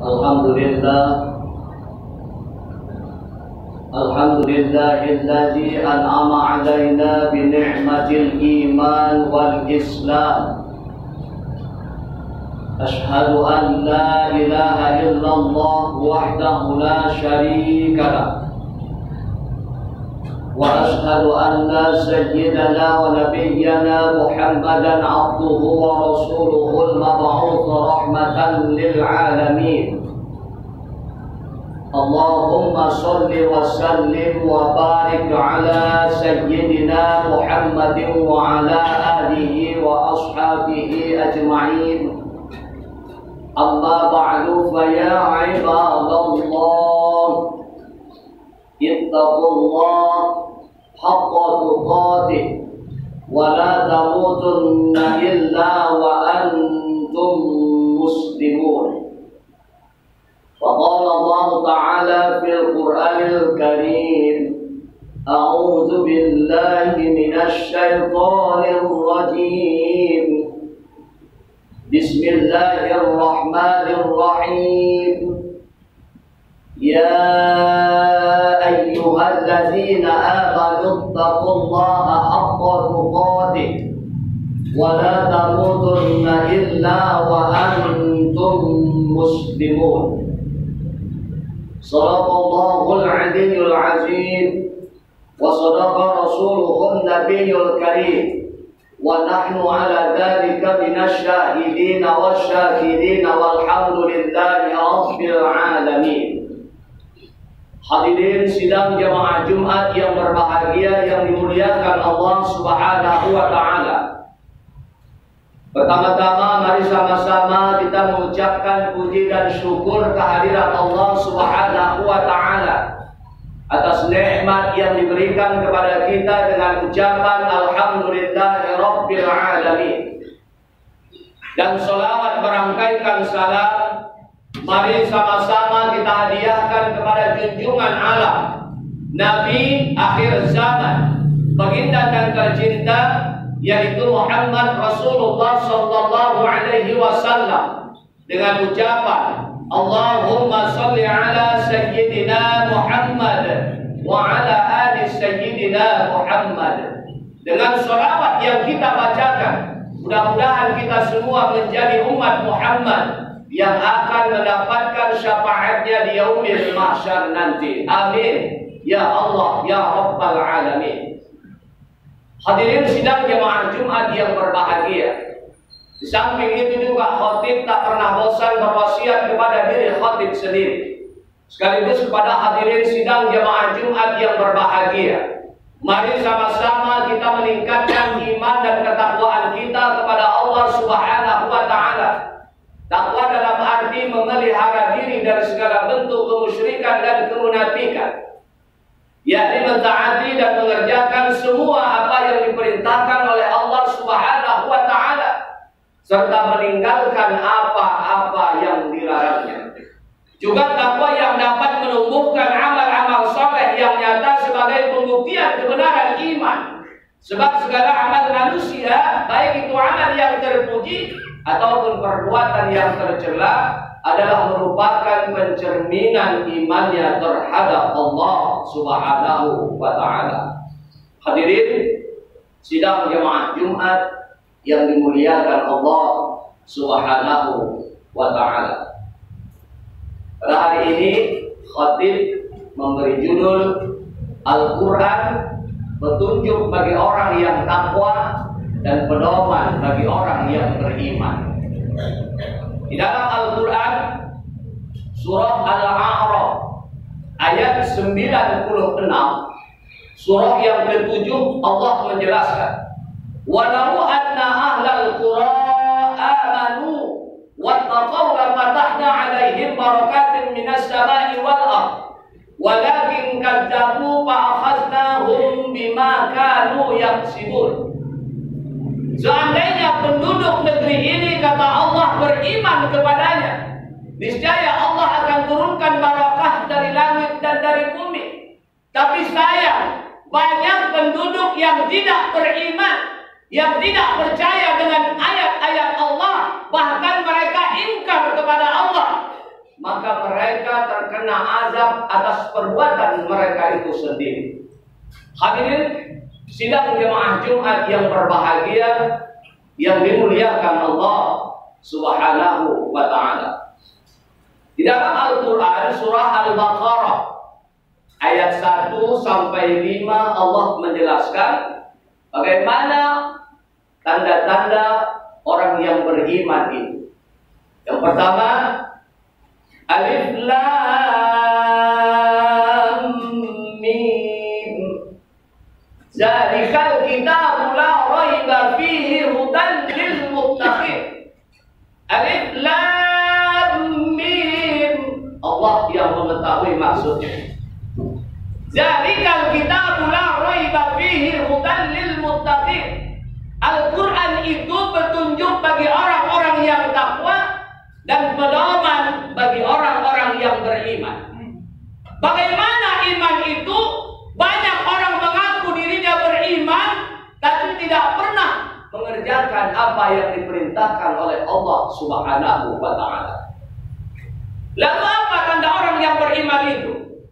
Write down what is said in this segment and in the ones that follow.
Alhamdulillahilladzi an'ama 'alaina bi ni'matil iman wal islam. Ashhadu an la ilaha illallah wahdahu la syarika lah. Wa ashhadu anna sayyidana wa nabiyyana Muhammadan 'abduhu wa rasuluhul mab'uts rahmatan lil 'alamin. Allahumma shalli wa sallim wa barik ala sayyidina Muhammadin wa ala alihi wa ashabihi ajma'in. Amma ba'du fa ya 'ibadallah, ittaqullah haqqa tuqatih wa la tamutunna illa wa antum muslimun. وقال الله تعالى في القرآن الكريم أعوذ بالله من الشيطان الرجيم بسم الله الرحمن الرحيم يا أيها الذين آمنوا اتقوا الله حق تقاته ولا تموتن إلا وأنتم مسلمون. صدق الله العلي العظيم وصدق رسوله النبي الكريم ونحن على ذلك من الشاهدين والشاكرين والحمد لله رب العالمين. Hadirin sidang jamaah Jumat yang berbahagia yang dimuliakan Allah Subhanahu wa taala. Pertama-tama mari sama-sama kita mengucapkan puji dan syukur kehadirat Allah Subhanahu wa taala atas nikmat yang diberikan kepada kita dengan ucapan alhamdulillahirabbil alamin. Dan selawat berangkaikan salam mari sama-sama kita hadiahkan kepada junjungan alam Nabi akhir zaman, baginda dan tercinta yaitu Muhammad Rasulullah sallallahu alaihi wasallam dengan ucapan Allahumma shalli ala sayyidina Muhammad wa ala ali sayyidina Muhammad. Dengan sholawat yang kita bacakan, mudah-mudahan kita semua menjadi umat Muhammad yang akan mendapatkan syafaatnya di yaumil mahsyar nanti. Amin ya Allah ya rabbal alamin. Hadirin sidang jemaah Jumat yang berbahagia. Di samping itu juga khatib tak pernah bosan berwasiat kepada diri khatib sendiri, sekaligus kepada hadirin sidang jemaah Jumat yang berbahagia. Mari sama-sama kita meningkatkan iman dan ketakwaan kita kepada Allah Subhanahu wa taala. Takwa dalam arti memelihara diri dari segala bentuk kemusyrikan dan kemunafikan, yakni mentaati dan mengerjakan semua apa yang diperintahkan oleh Allah Subhanahu wa taala serta meninggalkan apa-apa yang dilarangnya. Juga takwa yang dapat menumbuhkan amal-amal saleh yang nyata sebagai pembuktian kebenaran iman. Sebab segala amal manusia, baik itu amal yang terpuji ataupun perbuatan yang tercela, adalah merupakan pencerminan imannya terhadap Allah Subhanahu wa taala. Hadirin sidang jemaah Jumat yang dimuliakan Allah Subhanahu wa taala. Pada hari ini khatib memberi judul Al-Qur'an petunjuk bagi orang yang takwa dan pedoman bagi orang yang beriman. Di dalam Al-Quran surah Al-A'raf ayat 96, surah yang ke-7, Allah menjelaskan, "Walau anna ahlal qura amanu wattaqaw lafatahna 'alaihim barakatin minas sama'i wal ardh walakin kadzabu fa'akhadnahum bima kanu yaksibun." Seandainya penduduk negeri ini, kata Allah, beriman kepadanya, niscaya Allah akan turunkan barakah dari langit dan dari bumi. Tapi sayang, banyak penduduk yang tidak beriman, yang tidak percaya dengan ayat-ayat Allah, bahkan mereka ingkar kepada Allah. maka mereka terkena azab atas perbuatan mereka itu sendiri. Hadirin sidang jemaah Jumat yang berbahagia, yang dimuliakan Allah Subhanahu wa ta'ala. Di dalam Al-Quran surah Al-Baqarah ayat 1 sampai 5 Allah menjelaskan bagaimana tanda-tanda orang yang beriman itu. Yang pertama, Alif Lam Mim. Zalikal kitabu la raiba fihi hudan lil muttaqin. Alif Lam Mim. Allah yang mengetahui maksudnya. Zalikal kitabu la raiba fihi hudan lil muttaqin. Al-Quran itu petunjuk bagi orang-orang yang takwa dan pedoman bagi orang-orang yang beriman. Bagaimana iman itu? Banyak orang mengaku dirinya beriman, tapi tidak pernah mengerjakan apa yang diperintahkan oleh Allah Subhanahu wa ta'ala. Lalu apa tanda orang yang beriman itu?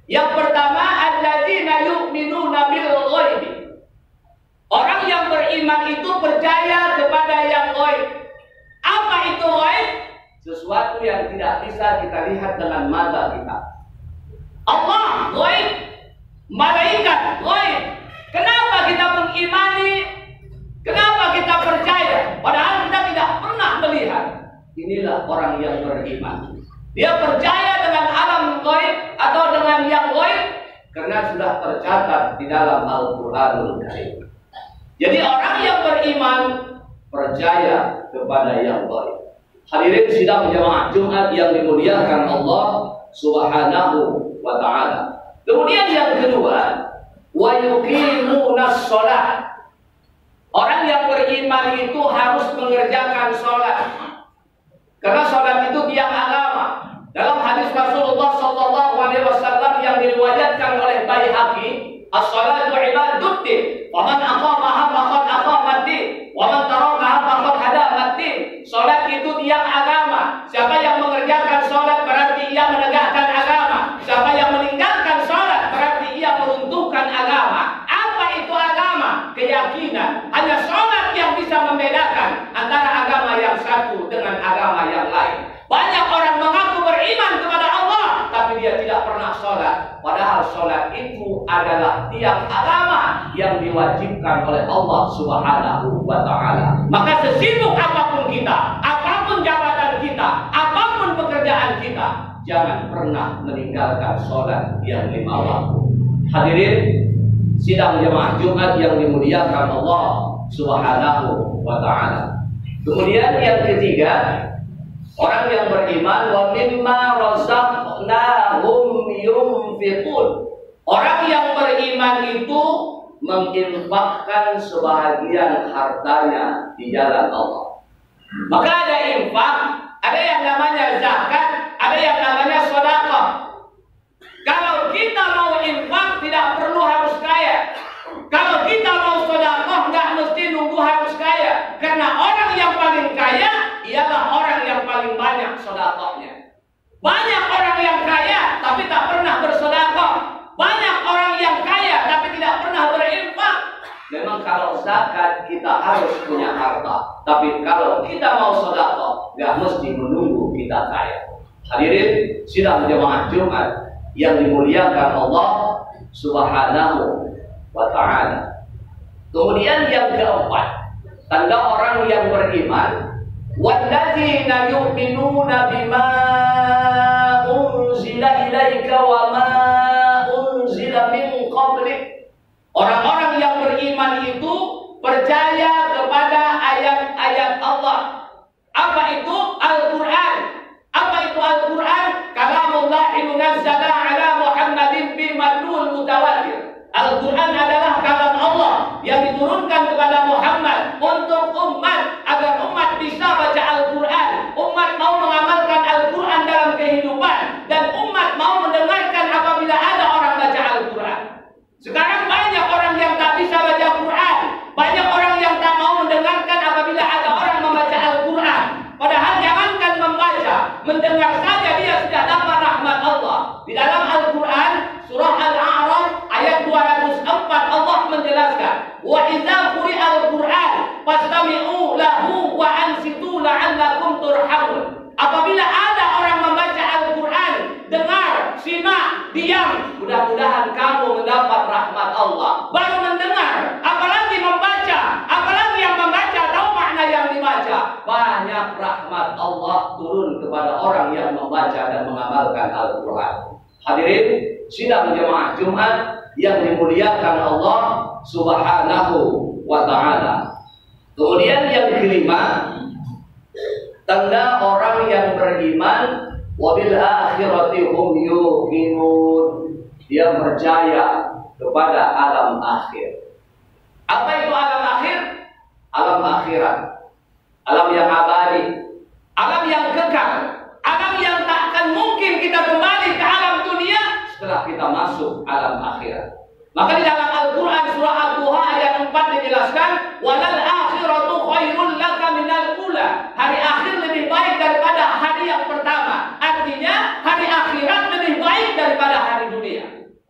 Yang pertama, alladzina yu'minuna bil ghaibi. Orang yang beriman itu percaya kepada yang ghaib. Apa itu ghaib? Sesuatu yang tidak bisa kita lihat dengan mata kita. Allah ghaib, malaikat ghaib. Kenapa kita mengimani? Kenapa kita percaya? Padahal kita tidak pernah melihat. Inilah orang yang beriman. Dia percaya dengan alam ghaib atau dengan yang ghaib karena sudah tercatat di dalam Al-Quranul Karim. Jadi orang yang beriman percaya kepada yang baik. Hadirin sidang jemaah Jumat yang dimuliakan Allah Subhanahu wa ta'ala. Kemudian yang kedua, wa yuqimunas shalah. Orang yang beriman itu harus mengerjakan sholat. Karena sholat itu tiang agama. Dalam hadis Rasulullah sallallahu alaihi wasallam yang diriwayatkan oleh Baihaqi, as-shalatu ibaduddin, wa man aqamaha faqad aqamaddin, wa man tarakaha faqad hadamaddin. Salat itu tiang agama. Siapa yang mengerjakan salat berarti ia menegakkan agama. Siapa yang meninggalkan salat berarti ia meruntuhkan agama. Apa itu agama? Keyakinan. Hanya salat yang bisa membedakan antara agama yang satu dengan agama yang lain. Banyak orang mengaku beriman kepada Allah, tapi dia tidak pernah sholat. Padahal sholat itu adalah tiang agama yang diwajibkan oleh Allah Subhanahu wa ta'ala. Maka sesibuk apapun kita, apapun jabatan kita, apapun pekerjaan kita, jangan pernah meninggalkan sholat yang 5 waktu. Hadirin sidang jemaah Jumat yang dimuliakan Allah Subhanahu wa ta'ala. Kemudian yang ketiga, orang yang beriman, wa mimma razaqnahum yunfiqun. Orang yang beriman itu menginfakkan sebahagian hartanya di jalan Allah. Maka ada infak, ada yang namanya zakat, ada yang namanya sedekah. Kalau kita mau infak tidak perlu harus kaya. Kalau kita mau sedekah nggak mesti nunggu harus kaya. Karena orang yang paling kaya ialah orang yang paling banyak sedekahnya. Banyak orang yang kaya tapi tak pernah bersedekah. Banyak orang yang kaya tapi tidak pernah berinfak. Memang kalau zakat kita harus punya harta, tapi kalau kita mau sedekah nggak mesti menunggu kita kaya. Hadirin sidang jemaah Jumat yang dimuliakan Allah Subhanahu wa ta'ala. Kemudian yang keempat, tanda orang yang beriman, walladzina yu'minuna bima unzila ilaika wa ma unzila min qablik. Orang-orang yang beriman itu percaya kepada ayat-ayat Allah. Apa itu? Al-Quran. Apa itu Al-Quran? Kalamullah munazzala ala Muhammadin bi madlul mutawatir. Al-Quran adalah kalam Allah yang diturunkan kepada Muhammad untuk umat, agar umat bisa baca Al-Quran, umat mau mengamalkan Al-Quran dalam kehidupan, dan umat mau mendengarkan apabila ada orang baca Al-Quran. Sekarang banyak orang yang tak bisa baca Quran, banyak orang yang tak mau mendengarkan apabila ada orang membaca Al-Quran. Padahal jangankan membaca mendengar saja dia sudah dapat rahmat Allah. Di dalam Al-Quran surah Al-A'raf ayat 204 Allah menjelaskan, wa idza quri'al Qur'an fastami'u lahu wa ansitu la'allakum turhamun. Apabila ada orang membaca Al-Quran, dengar, simak, diam, mudah-mudahan kamu mendapat rahmat Allah. Baru mendengar, apalagi membaca, apalagi yang membaca tahu makna yang dibaca, banyak rahmat Allah turun kepada orang yang membaca dan mengamalkan Al-Quran. Hadirin sidang jemaah Jumat yang dimuliakan Allah Subhanahu wa ta'ala. Kemudian yang kelima, tanda orang yang beriman, wabil akhirati hum yuqinun, dia percaya kepada alam akhir. Apa itu alam akhir? Alam akhirat, alam yang abadi, alam yang kekal, alam yang tak akan mungkin kita kembali ke alam dunia setelah kita masuk alam akhirat. Maka di dalam Al-Quran surah Al-Duha ayat 4 dijelaskan, walal akhiratu khairul laka minal ula. Hari akhir lebih baik daripada hari yang pertama. Artinya hari akhirat lebih baik daripada hari dunia.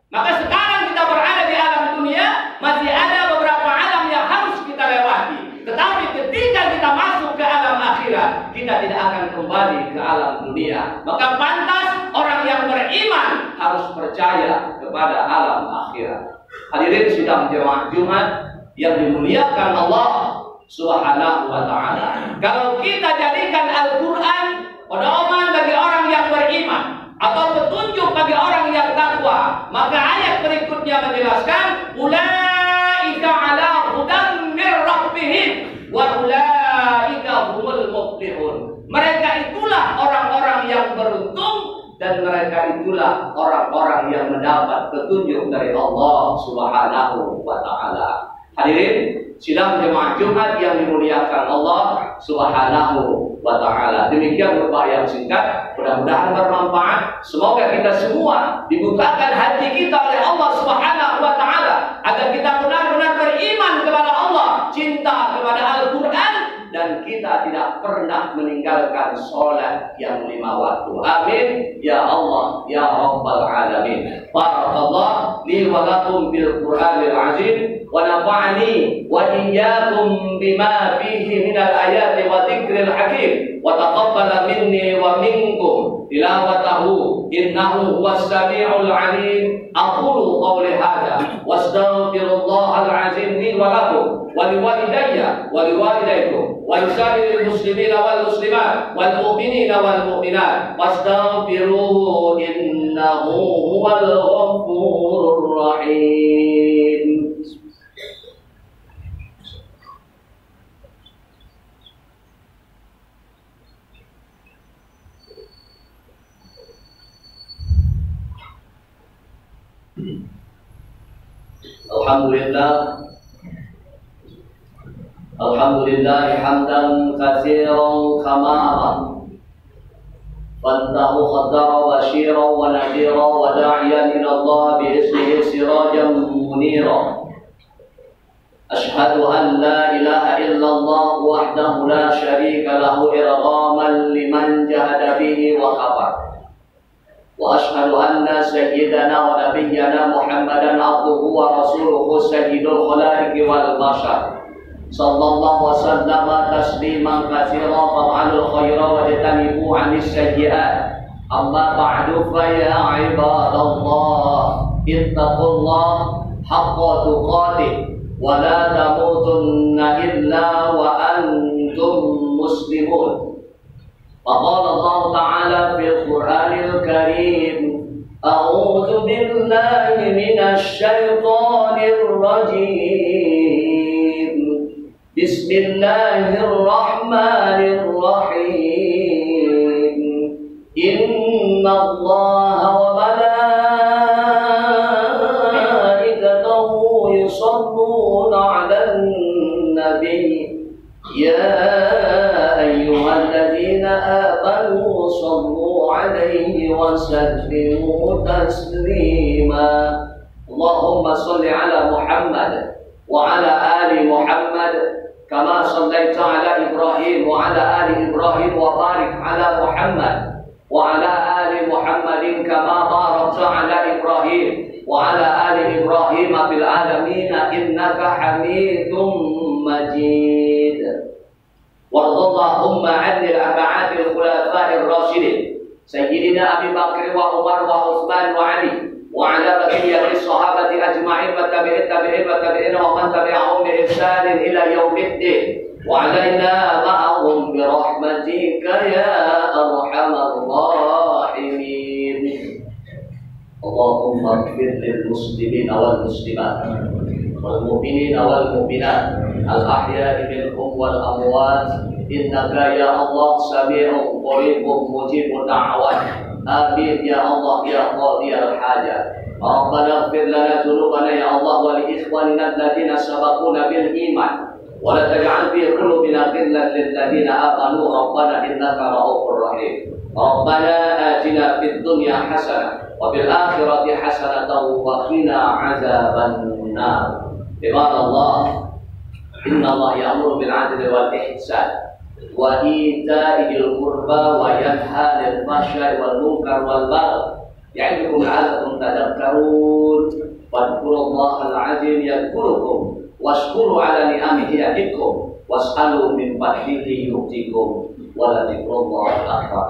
Maka sekarang kita berada di alam dunia, masih ada beberapa alam yang harus kita lewati. Tetapi ketika kita masuk ke alam akhirat, kita tidak akan kembali ke alam dunia. Maka pantas orang yang beriman harus percaya kepada alam akhirat. Hadirin sidang jemaah Jumat yang dimuliakan Allah Subhanahu wa ta'ala. Kalau kita jadikan Al-Quran pedoman bagi orang yang beriman atau petunjuk bagi orang yang takwa, maka ayat berikutnya menjelaskan, ulaika ala hudan mir rabbihim wa ulaika humul muflihun. Mereka itulah orang-orang yang beruntung dan mereka itulah orang-orang yang mendapat petunjuk dari Allah Subhanahu wa ta'ala. Hadirin sidang jemaah Jumat yang dimuliakan Allah Subhanahu wa ta'ala. Demikian khutbah yang singkat, mudah-mudahan bermanfaat. Semoga kita semua dibukakan hati kita oleh Allah Subhanahu wa ta'ala agar kita benar-benar beriman kepada Allah, cinta kepada Al-Quran, dan kita tidak pernah meninggalkan sholat yang 5 waktu. Amin ya Allah ya Rabbal alamin. Barakallah li wa lakum bil Qur'anil azim wa nafa'ani wa iyyakum bima fihi minal ayati wa dzikril hakim wa taqabbala minni wa minkum tilawatahu innahu huwas samiul alim. Aqulu qawli hadza wastaghfirullahal azim li wa lakum wa liwalidayya wa liwalidaykum wa lisa'iril muslimina wal muslimat wal mu'minina wal mu'minat wastaghfiruhu innahu huwal ghafurur rahim. Alhamdulillah hamdan katsiran kama amara fantahu khaddara bashira wa nadhira wa da'iyan ila Allah bi ismihi sirajan munira. Ashhadu an la ilaha illallah wahdahu la syarika lahu irghaman liman jahada bihi wa kafar. Wa ashhadu anna sayyidana wa nabiyyana Muhammadan abduhu wa rasuluhu sayyidul khalaiqi wal bashar. Sallallahu wa sallama tasliman katsiran fa'alul khaira wa jatanibu 'anis sayyi'at. Amma ba'du fa ya ibadallah ittaqullah haqqa tuqatih wa la tamutunna illa wa antum muslimun. فقال الله تعالى في القرآن الكريم أعوذ بالله من الشيطان الرجيم بسم الله الرحمن الرحيم إن الله وملائكته يصلون على النبي يا أيها الذين آمنوا صلوا عليه وسلموا تسليما. اللهم صل على محمد وعلى آل محمد كما صليت على إبراهيم وعلى آل إبراهيم وبارك على محمد وعلى آل محمد كما باركت على إبراهيم وعلى آل إبراهيم في العالمين إنك حميد مجيد. وارض اللهم عن الأربعة الخلفاء الراشدين سيدنا أبي بكر وعمر وعثمان وعلي وعلى بقية الصحابة أجمعين والتابعين ومن تبعهم بإحسان إلى يوم الدين وعلينا معهم برحمتك يا أرحم الراحمين. اللهم اغفر للمسلمين والمسلمات والمؤمنين والمؤمنات الأحياء منهم والأموات إنك يا الله سميع قريب مجيب الدعوات. آمين يا الله يا قاضي الحاجات. ربنا اغفر لنا ذنوبنا يا الله ولإخواننا الذين سبقونا بالإيمان ولا تجعل في قلوبنا غلا للذين آمنوا ربنا إنك رؤوف رحيم. ربنا آتنا في الدنيا حسنة وفي الآخرة حسنة وقنا عذاب النار. عباد الله إن الله يأمر بالعدل والإحسان وإيتاء ذي القربى وينهى عن الفحشاء والمنكر والبغي يعظكم لعلكم تذكرون. واذكروا الله العظيم يذكركم واشكروا على نعمه يزدكم واسألوا من فضله يؤتكم ولذكر الله أكبر.